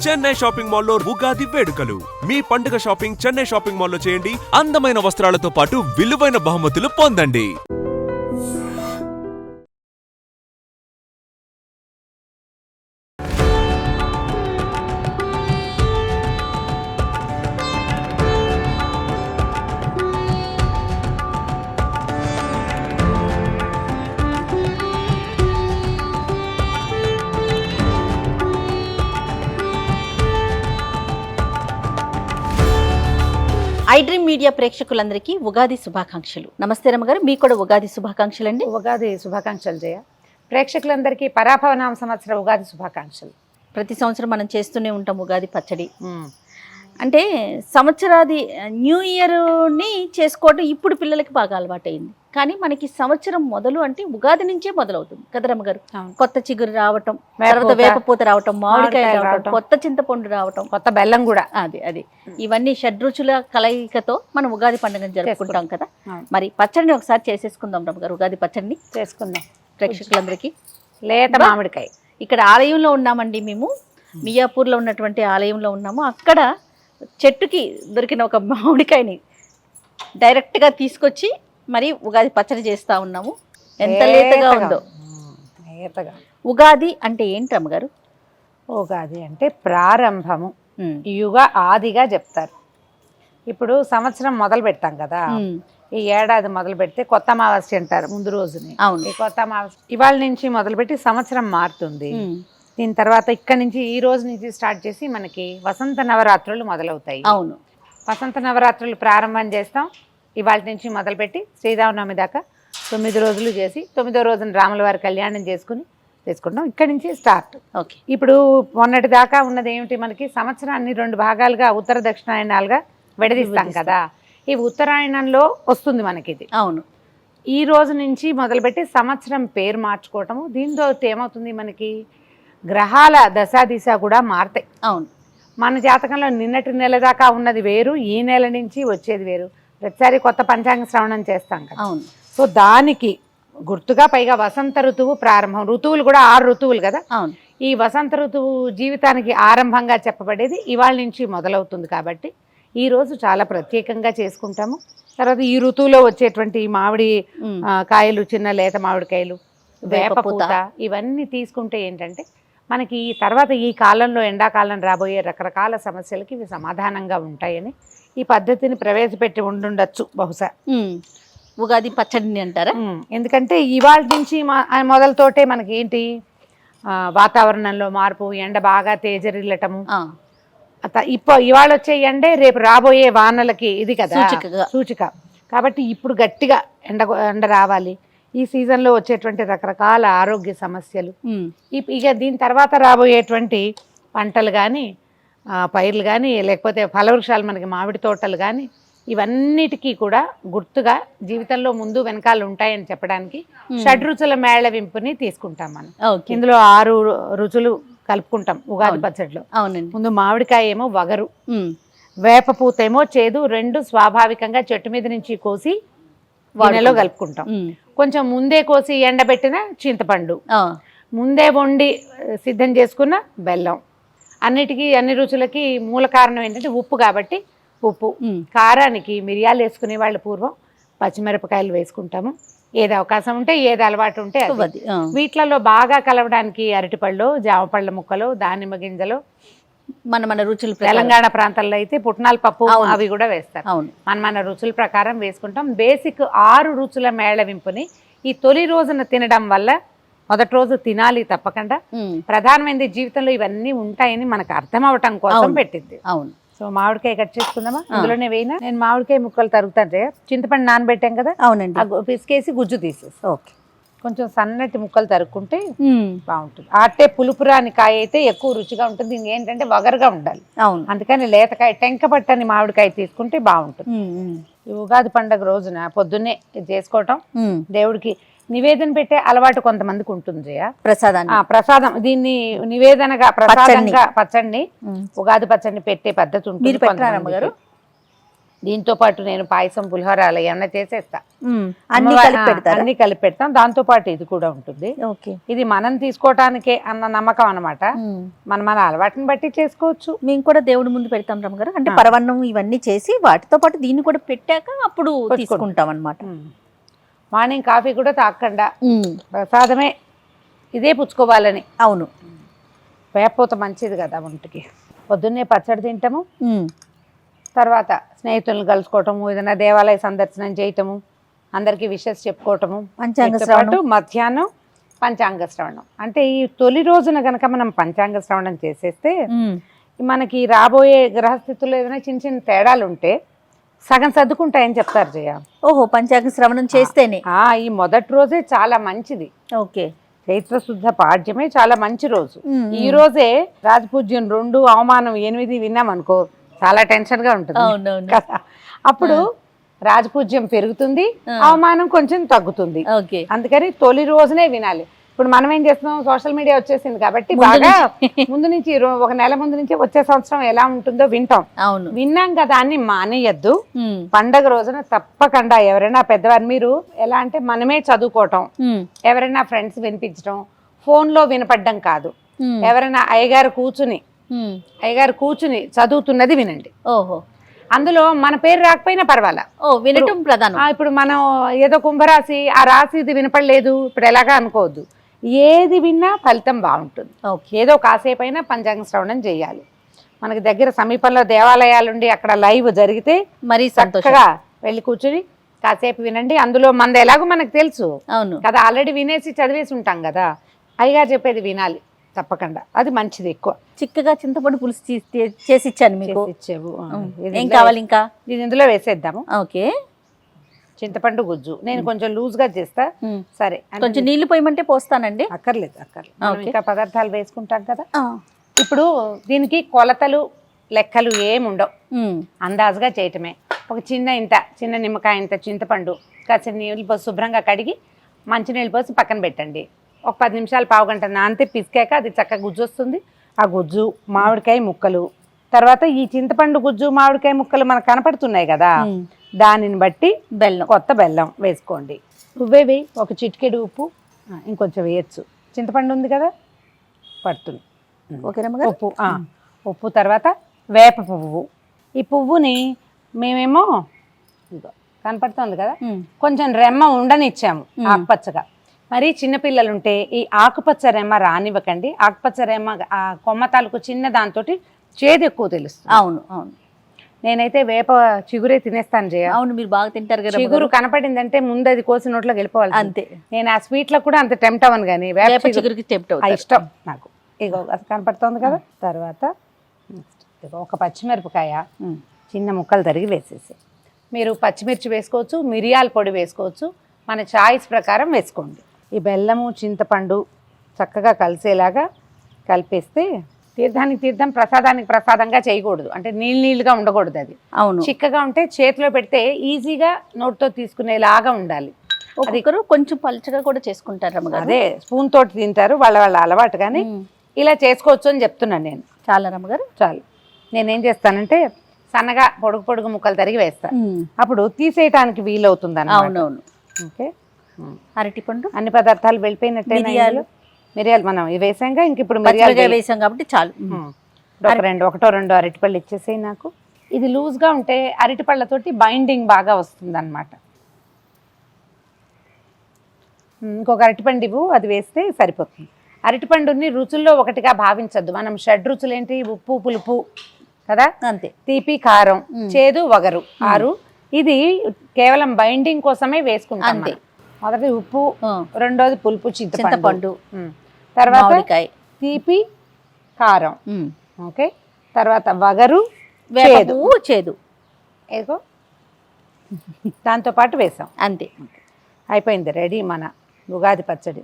Chennai shopping మాల్లో ఉగాది వేడుకలు. మీ పండుగ షాపింగ్ చెన్నై షాపింగ్ మాల్లో చేయండి. అందమైన వస్త్రాలతో పాటు విలువైన బహుమతులు పొందండి. ఐ డ్రీమ్ మీడియా ప్రేక్షకులందరికీ ఉగాది శుభాకాంక్షలు. నమస్తే రమ్మగారు, మీకు కూడా ఉగాది శుభాకాంక్షలు అండి. ఉగాది శుభాకాంక్షలు జయ. ప్రేక్షకులందరికీ పరాభవనామ సంవత్సర ఉగాది శుభాకాంక్షలు. ప్రతి సంవత్సరం మనం చేస్తూనే ఉంటాం ఉగాది పచ్చడి. అంటే సంవత్సరాది న్యూ ఇయర్ని చేసుకోవడం ఇప్పుడు పిల్లలకి బాగా అలవాటైంది. కానీ మనకి సంవత్సరం మొదలు అంటే ఉగాది నుంచే మొదలవుతుంది కదా రమ్మగారు. కొత్త చిగురు రావటం, తర్వాత వేపపూత రావటం, మామిడికాయ రావటం, కొత్త చింతపండు రావటం, కొత్త బెల్లం కూడా, అది ఇవన్నీ షడ్రుచుల కలయికతో మనం ఉగాది పండుగను జరుపుకుంటాం కదా. మరి పచ్చడిని ఒకసారి చేసేసుకుందాం రమ్మగారు. ఉగాది పచ్చడిని చేసుకుందాం ప్రేక్షకులందరికీ. లేత మామిడికాయ. ఇక్కడ ఆలయంలో ఉన్నామండి మేము, మియాపూర్లో ఉన్నటువంటి ఆలయంలో ఉన్నాము. అక్కడ చెట్టుకి దొరికిన ఒక మామిడికాయని డైరెక్ట్గా తీసుకొచ్చి మరి ఉగాది పచ్చడి చేస్తూ ఉన్నాము. ఎంత లేతగా ఉందో. ఉగాది అంటే ఏంటి అమ్మగారు? ఉగాది అంటే ప్రారంభము, యుగ ఆదిగా చెప్తారు. ఇప్పుడు సంవత్సరం మొదలు పెడతాం కదా, ఈ ఏడాది మొదలు పెడితే కొత్త అమావాస్య అంటారు ముందు రోజుని. ఈ కొత్త అమావాస్య ఇవాళ నుంచి మొదలుపెట్టి సంవత్సరం మారుతుంది. దీని తర్వాత ఇక్కడ నుంచి ఈ రోజు నుంచి స్టార్ట్ చేసి మనకి వసంత నవరాత్రులు మొదలవుతాయి. అవును, వసంత నవరాత్రులు ప్రారంభం చేస్తాం. ఇవాళ నుంచి మొదలుపెట్టి శ్రీరామనవమి దాకా 9 రోజులు చేసి 9వ రోజున రాముల వారి కళ్యాణం చేసుకుంటాం. ఇక్కడి నుంచి స్టార్ట్. ఓకే. ఇప్పుడు మొన్నటి దాకా ఉన్నది ఏమిటి, మనకి సంవత్సరాన్ని 2 భాగాలుగా ఉత్తర దక్షిణాయనాలుగా విడదీస్తాం కదా. ఈ ఉత్తరాయణంలో వస్తుంది మనకి ఇది. అవును. ఈ రోజు నుంచి మొదలుపెట్టి సంవత్సరం పేరు మార్చుకోవటము. దీంతో ఏమవుతుంది, మనకి గ్రహాల దశాదిశ కూడా మారుతాయి. అవును. మన జాతకంలో నిన్నటి నెల దాకా ఉన్నది వేరు, ఈ నెల నుంచి వచ్చేది వేరు. ప్రతిసారి కొత్త పంచాంగ శ్రవణం చేస్తాం కదా. అవును. సో దానికి గుర్తుగా పైగా వసంత ఋతువు ప్రారంభం. ఋతువులు కూడా 6 ఋతువులు కదా. అవును. ఈ వసంత ఋతువు జీవితానికి ఆరంభంగా చెప్పబడేది ఇవాళ నుంచి మొదలవుతుంది. కాబట్టి ఈ రోజు చాలా ప్రత్యేకంగా చేసుకుంటాము. తర్వాత ఈ ఋతువులో వచ్చేటువంటి మామిడి కాయలు, చిన్న లేత మామిడికాయలు, వేపపూత, ఇవన్నీ తీసుకుంటే ఏంటంటే మనకి ఈ తర్వాత ఈ కాలంలో ఎండాకాలం రాబోయే రకరకాల సమస్యలకి ఇవి సమాధానంగా ఉంటాయని ఈ పద్ధతిని ప్రవేశపెట్టి ఉండుండొచ్చు బహుశా. ఉగాది పచ్చడిని అంటారా? ఎందుకంటే ఇవాళ నుంచి మొదలతోటే మనకి ఏంటి, వాతావరణంలో మార్పు, ఎండ బాగా తేజరిల్లటము. ఇవాళ వచ్చే ఎండే రేపు రాబోయే వానలకి ఇది కదా సూచిక. కాబట్టి ఇప్పుడు గట్టిగా ఎండ రావాలి. ఈ సీజన్లో వచ్చేటువంటి రకరకాల ఆరోగ్య సమస్యలు, ఇక దీని తర్వాత రాబోయేటువంటి పంటలు కానీ, పైర్లు కానీ, లేకపోతే ఫలవృక్షాలు, మనకి మామిడి తోటలు కానీ, ఇవన్నిటికీ కూడా గుర్తుగా జీవితంలో ముందు వెనకాల ఉంటాయని చెప్పడానికి షడ్రుచుల మేళవింపుని తీసుకుంటాం మనం. ఇందులో 6 రుచులు కలుపుకుంటాం ఉగాది పచ్చడిలో. అవునండి. ముందు మామిడికాయ ఏమో వగరు, వేపపూత ఏమో చేదు. 2 స్వాభావికంగా చెట్టు మీద నుంచి కోసి గిన్నెలో కలుపుకుంటాం. కొంచెం ముందే కోసి ఎండబెట్టిన చింతపండు, ముందే వండి సిద్ధం చేసుకున్న బెల్లం. అన్ని రుచులకి మూల కారణం ఏంటంటే ఉప్పు. కాబట్టి ఉప్పు, కారానికి మిరియాలు వేసుకునే వాళ్ళు పూర్వం పచ్చిమిరపకాయలు వేసుకుంటాము. ఏది అవకాశం ఉంటే, ఏది అలవాటు ఉంటే అది. వీటిలలో బాగా కలవడానికి అరటిపళ్ళు, జామపళ్ళ ముక్కలు, దానిమ్మ గింజలు, మన రుచులు. తెలంగాణ ప్రాంతాల్లో అయితే పుట్నాల పప్పు అవి కూడా వేస్తారు. మన రుచుల ప్రకారం వేసుకుంటాం. బేసిక్ 6 రుచుల మేళవింపుని ఈ తొలి రోజున తినడం వల్ల, మొదటి రోజు తినాలి తప్పకుండా. ప్రధానమైనది జీవితంలో ఇవన్నీ ఉంటాయని మనకు అర్థం అవటం కోసం పెట్టింది. అవును. సో మామిడికాయ కట్ చేసుకుందామా? అందులోనే వేయినా నేను మామిడికాయ ముక్కలు తరుగుతాను. చింతపండు నానబెట్టాం కదా. అవునండి. పిసికేసి గుజ్జు తీసేసి ఓకే. కొంచెం సన్నటి ముక్కలు తరుక్కుంటే బాగుంటుంది. అట్టే పులుపురాని కాయ అయితే ఎక్కువ రుచిగా ఉంటుంది. దీనికి ఏంటంటే వగరుగా ఉండాలి. అవును. అందుకని లేతకాయ, టెంక పట్టని మామిడికాయ తీసుకుంటే బాగుంటుంది. ఈ ఉగాది పండుగ రోజున పొద్దున్నే చేసుకోవటం, దేవుడికి నివేదన పెట్టే అలవాటు కొంతమందికి ఉంటుంది. ప్రసాదం దీన్ని నివేదనగా ప్రసాదంగా పచ్చడిని, ఉగాది పచ్చడిని పెట్టే పద్ధతి ఉంటుంది. దీంతో పాటు నేను పాయసం పులిహోర అలా ఏమన్నా చేసేస్తా. అన్ని కలిపి పెడతారా? అన్ని కలిపి పెడతాం. దాంతో పాటు ఇది కూడా ఉంటుంది. ఓకే. ఇది మనం తీసుకోవటానికే అన్న నమ్మకం అన్నమాట. మన అలవాటుని బట్టి చేసుకోవచ్చు. మేము కూడా దేవుడి ముందు పెడతాం రమ్మగారు. అంటే పరవన్నం ఇవన్నీ చేసి వాటితో పాటు దీన్ని కూడా పెట్టాక అప్పుడు తీసుకుంటాం అన్నమాట. మార్నింగ్ కాఫీ కూడా తాగకుండా ప్రసాదమే ఇదే పుచ్చుకోవాలని. అవును, వేపూత మంచిది కదా ఒంటికి. పొద్దున్నే పచ్చడి తింటాము, తర్వాత స్నేహితులను కలుసుకోవటము, ఏదైనా దేవాలయ సందర్శనం చేయటము, అందరికీ విషెస్ చెప్పుకోవటము, పంచాంగ శ్రవణం, మధ్యాహ్నం పంచాంగ శ్రవణం. అంటే ఈ తొలి రోజున గనక మనం పంచాంగ శ్రవణం చేసేస్తే మనకి రాబోయే గ్రహస్థితుల్లో ఏదైనా చిన్న చిన్న తేడాలు ఉంటే సగం సర్దుకుంటాయని చెప్తారు జయ. ఓహో, పంచాంగ శ్రవణం చేస్తేనే. ఈ మొదటి రోజే చాలా మంచిది. ఓకే. చైత్ర శుద్ధ పాడ్యమే చాలా మంచి రోజు. ఈ రోజే రాజపూజ్యం 2 అవమానం 8 విన్నాం అనుకో, చాలా టెన్షన్ గా ఉంటుంది కదా. అప్పుడు రాజపూజ్యం పెరుగుతుంది, అవమానం కొంచెం తగ్గుతుంది. అందుకని తొలి రోజునే వినాలి. ఇప్పుడు మనం ఏం చేస్తున్నాం, సోషల్ మీడియా వచ్చేసింది కాబట్టి బాగా ముందు నుంచి ఒక నెల ముందు నుంచి వచ్చే సంవత్సరం ఎలా ఉంటుందో వింటాం. విన్నాం కదా అని మానేయద్దు. పండగ రోజున తప్పకుండా ఎవరైనా పెద్దవారు, మీరు ఎలా అంటే మనమే చదువుకోవటం, ఎవరైనా ఫ్రెండ్స్ వినిపించడం, ఫోన్ లో వినపడ్డం కాదు. ఎవరైనా అయ్యగారు కూర్చుని చదువుతున్నది వినండి. ఓహో, అందులో మన పేరు రాకపోయినా పర్వాలా, వినటం ప్రధానం. ఇప్పుడు మనం ఏదో కుంభరాశి, ఆ రాశి ఇది వినపడలేదు ఇప్పుడు ఎలాగా అనుకోవద్దు. ఏది విన్నా ఫలితం బాగుంటుంది. ఏదో కాసేపు అయినా పంచాంగ శ్రవణం చేయాలి. మనకి దగ్గర సమీపంలో దేవాలయాలుండి అక్కడ లైవ్ జరిగితే మరీ చక్కగా వెళ్ళి కూర్చుని కాసేపు వినండి. అందులో మనది ఎలాగో మనకు తెలుసు కదా, ఆల్రెడీ వినేసి చదివేసి ఉంటాం కదా. అయ్యగారు చెప్పేది వినాలి తప్పకుండా, అది మంచిది. ఎక్కువ చిక్కగా చింతపండు పులుసు చేసి ఇచ్చాను మీకు. ఇచ్చావు. ఏం కావాలి ఇంకా? ఇది ఇందులో వేసేద్దాము. ఓకే. చింతపండు గుజ్జు నేను కొంచెం లూజ్ గా చేస్తా. సరే, కొంచెం నీళ్లు పోయమంటే పోస్తానండి. అక్కర్లేదు. ఇంకా పదార్థాలు వేసుకుంటాం కదా. ఇప్పుడు దీనికి కొలతలు లెక్కలు ఏముండవు, అందాజుగా చేయటమే. ఒక చిన్న నిమ్మకాయ ఇంత చింతపండు కాసిన నీళ్ళు పోసి శుభ్రంగా కడిగి మంచినీళ్ళు పోసి పక్కన పెట్టండి. ఒక 10 నిమిషాలు పావుగంట నానితే పిసికాక అది చక్కగా గుజ్జు వస్తుంది. ఆ గుజ్జు, మామిడికాయ ముక్కలు, తర్వాత ఈ చింతపండు గుజ్జు మామిడికాయ ముక్కలు మనకు కనపడుతున్నాయి కదా, దానిని బట్టి కొత్త బెల్లం వేసుకోండి. ఉవ్వేవి ఒక చిటికెడు ఉప్పు, ఇంకొంచెం వేయచ్చు. చింతపండు ఉంది కదా పడుతుంది. ఉప్పు తర్వాత వేప పువ్వు. ఈ పువ్వుని మేమేమో కనపడుతుంది కదా, కొంచెం రెమ్మ ఉండనిచ్చాము ఆకుపచ్చగా. మరి చిన్నపిల్లలుంటే ఈ ఆకుపచ్చ రెమ్మ రానివ్వకండి. ఆకుపచ్చ రెమ్మ ఆ కొమ్మ తాలూకు చిన్న దాంతో చేదు ఎక్కువ తెలుస్తుంది. అవును. నేనైతే వేప చిగురే తినేస్తాను జయ. అవును, మీరు బాగా తింటారు కదా. చిగురు కనపడిందంటే ముందు అది కోసి నోట్లోకి వెళ్ళిపోవాలి అంతే. నేను ఆ స్వీట్లో కూడా అంత టెంప్ట్ అవ్వను, కానీ వేప చిగురికి టెంప్ట్ ఇష్టం నాకు. ఇగో అది కనపడుతోంది కదా. తర్వాత ఒక పచ్చిమిరపకాయ చిన్న ముక్కలు తరిగి వేసేసి, మీరు పచ్చిమిర్చి వేసుకోవచ్చు, మిరియాల పొడి వేసుకోవచ్చు, మన చాయిస్ ప్రకారం వేసుకోండి. ఈ బెల్లము చింతపండు చక్కగా కలిసేలాగా కలిపేస్తే, తీర్థానికి తీర్థం ప్రసాదానికి ప్రసాదంగా చేయకూడదు, అంటే నీళ్ళుగా ఉండకూడదు. అది చిక్కగా ఉంటే చేతిలో పెడితే ఈజీగా నోటితో తీసుకునేలాగా ఉండాలి. ఒకరు కొంచెం పలుచగా కూడా చేసుకుంటారు. అదే స్పూన్ తోటి తింటారు, వాళ్ళ అలవాటు. కానీ ఇలా చేసుకోవచ్చు అని చెప్తున్నాను నేను. చాలా రమ్మగారు, చాలు. నేనేం చేస్తానంటే సన్నగా పొడుగు ముక్కలు తరిగి వేస్తాను, అప్పుడు తీసేయటానికి వీలవుతుంది అన్నమాట. అవునవును. ఓకే. అరటిపండు, అన్ని పదార్థాలు వెళ్ళిపోయినట్టే. మిరియాలు మనం ఇవి వేసాంగా, ఇంక ఇప్పుడు మిరియాలు వేసాం కాబట్టి చాలు. ఒకటో రెండో అరటిపళ్ళు ఇచ్చేసేయి నాకు. ఇది లూజ్గా ఉంటే అరటిపళ్ళతోటి బైండింగ్ బాగా వస్తుంది అన్నమాట. ఇంకొక అరటిపండు ఇవ్వు, అది వేస్తే సరిపోతుంది. అరటిపండుని రుచుల్లో ఒకటిగా భావించద్దు. మనం 6 రుచులు ఏంటి? ఉప్పు, పులుపు కదా, అంతే. తీపి, కారం, చేదు, వగరు, 6. ఇది కేవలం బైండింగ్ కోసమే వేసుకుంటాం. మొదటి ఉప్పు, రెండోది పులుపు చింతపండు, తర్వాత తీపి, కారం, ఓకే, తర్వాత వగరు, చేదు ఏదో దాంతో పాటు వేసాం. అంతే, అయిపోయింది. రెడీ మన ఉగాది పచ్చడి.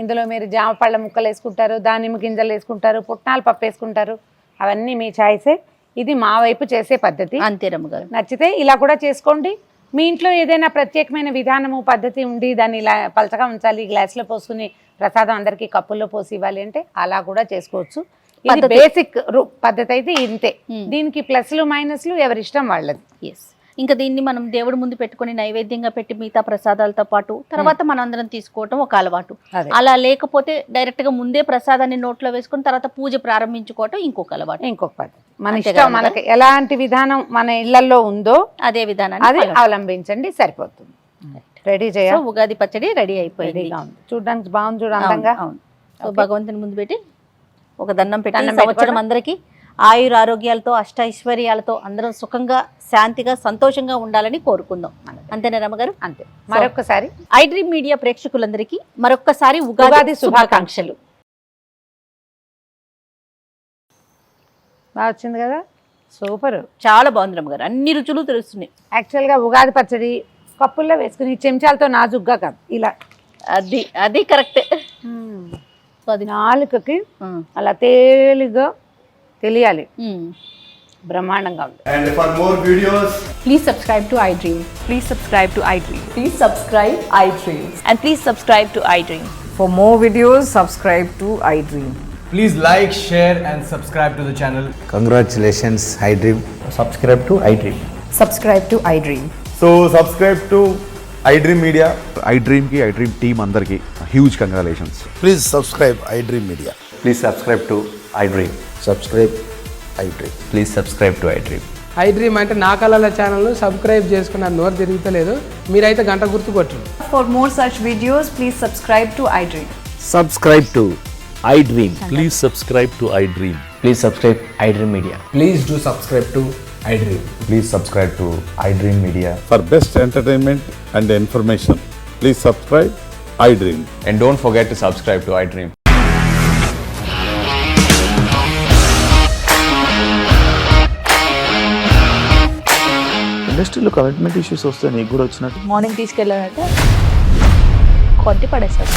ఇందులో మీరు జామ పళ్ళ ముక్కలు వేసుకుంటారు, దానిమ్మ గింజలు వేసుకుంటారు, పుట్నాల పప్పు వేసుకుంటారు, అవన్నీ మీ చాయిసే. ఇది మా వైపు చేసే పద్ధతి. అంతే రమ్మగారు. నచ్చితే ఇలా కూడా చేసుకోండి. మీ ఇంట్లో ఏదైనా ప్రత్యేకమైన విధానము పద్ధతి ఉండి దాన్ని ఇలా పలచగా ఉంచాలి, గ్లాసులో పోసుకుని ప్రసాదం అందరికీ కప్పుల్లో పోసి ఇవ్వాలి అంటే అలా కూడా చేసుకోవచ్చు. ఇది బేసిక్ పద్ధతి అయితే ఇంతే. దీనికి ప్లస్లు మైనస్లు ఎవరి ఇష్టం వాళ్ళది. ఇంకా దీన్ని మనం దేవుడి ముందు పెట్టుకొని నైవేద్యంగా పెట్టి మిగతా ప్రసాదాలతో పాటు తర్వాత మనందరం తీసుకోవటం ఒక అలవాటు. అదే. అలా లేకపోతే డైరెక్ట్ గా ముందే ప్రసాదాన్ని నోట్లో వేసుకుని తర్వాత పూజ ప్రారంభించుకోవటం ఇంకొక అలవాటు. ఇంకొక పద్ధతి మన అంతే ఇష్టం, కదా? మనకి ఎలాంటి విధానం మన ఇళ్లలో ఉందో అదే విధానాన్ని అది follow. అవలంబించండి, సరిపోతుంది. రెడీ సో చేయాలి, ఉగాది పచ్చడి రెడీ అయిపోయింది. రెడీగా ఉంది, చూడడానికి బాగుంది, చూడు అందంగా. అవును. సో భగవంతుని ముందు పెట్టి ఒక దండం పెట్టి దండం సంవత్సరం పెట్టుకోవడం. అందరికీ ఆయుర ఆరోగ్యాలతో అష్టైశ్వర్యాలతో అందరం సుఖంగా శాంతిగా సంతోషంగా ఉండాలని కోరుకుందాం. అంతేనా రమ్మగారు? అంతే. మరొకసారి ఐ డ్రీమ్ మీడియా ప్రేక్షకులందరికీ మరొక్కసారి ఉగాది ఉగాది శుభాకాంక్షలు. బాగా వచ్చింది కదా, సూపర్. చాలా బాగుంది రమ్మగారు, అన్ని రుచులు తెలుస్తున్నాయి. యాక్చువల్గా ఉగాది పచ్చడి కప్పుల్లో వేసుకుని చెంచాలతో నాజుగ్గా కాదు, ఇలా అది అది కరెక్ట్. సో అది నాలుకకి అలా తేలిగా తెలియాలి, బ్రహ్మాండంగా ఉంది. And for more videos, Please subscribe to iDream. Please subscribe to iDream. Please subscribe iDream. And please subscribe to iDream. For more videos, subscribe to iDream. please like, share, and subscribe to the channel. Congratulations, iDream. Subscribe to iDream. Subscribe to iDream. So subscribe to iDream Media. iDream ki iDream team andarki huge congratulations. Please subscribe iDream Media. Please subscribe to iDream. Subscribe iDream. Please subscribe to iDream. iDream అంటే నా కళల ఛానల్ను subscribe చేసుకున్న నోరు తిరుగుతలేదు, మీరైతే గంట గుర్తు కొట్టండి. For more such videos, please subscribe to iDream. Subscribe to iDream. Please subscribe to iDream. Please subscribe iDream Media. Please do subscribe to iDream. Please subscribe to iDream Media. For best entertainment and information, please subscribe iDream. And don't forget to subscribe to iDream. ఇండస్ట్రీలో commitment issues వస్తే నీకు కూడా వచ్చినట్టు morning తీసుకెళ్ళాలంటే కొట్టి పడేస్తారు.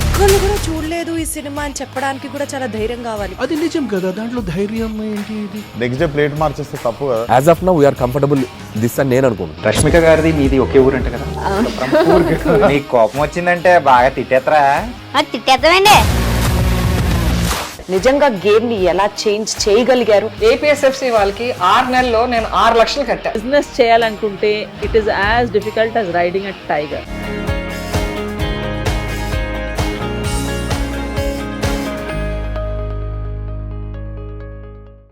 ఒక్కళ్ళు కూడా చూడలేదు ఈ సినిమా అని చెప్పడానికి కూడా చాలా ధైర్యం కావాలి. అది నిజం కదా, దాంట్లో ధైర్యం ఏంటి? ఇది నెక్స్ట్ డే ప్లేట్ మార్చేస్తే తప్పు కదా. As of now we're comfortable this అని నేను అనుకుంటున్నాను. రష్మిక గారిది మీది ఒకే ఊరంట కదా. నీకు కోపం వచ్చిందంటే బాగా తిట్టేత్తరా? తిట్టేద్దామండి. నిజంగా గేమ్ ని ఎలా చేంజ్ చేయగలిగారు? ఏపీఎస్ఎఫ్సి వాళ్ళకి 6 నెలల్లో నేను 6 లక్షలు కట్టా. బిజినెస్ చేయాలనుకుంటే it is as difficult as riding a tiger.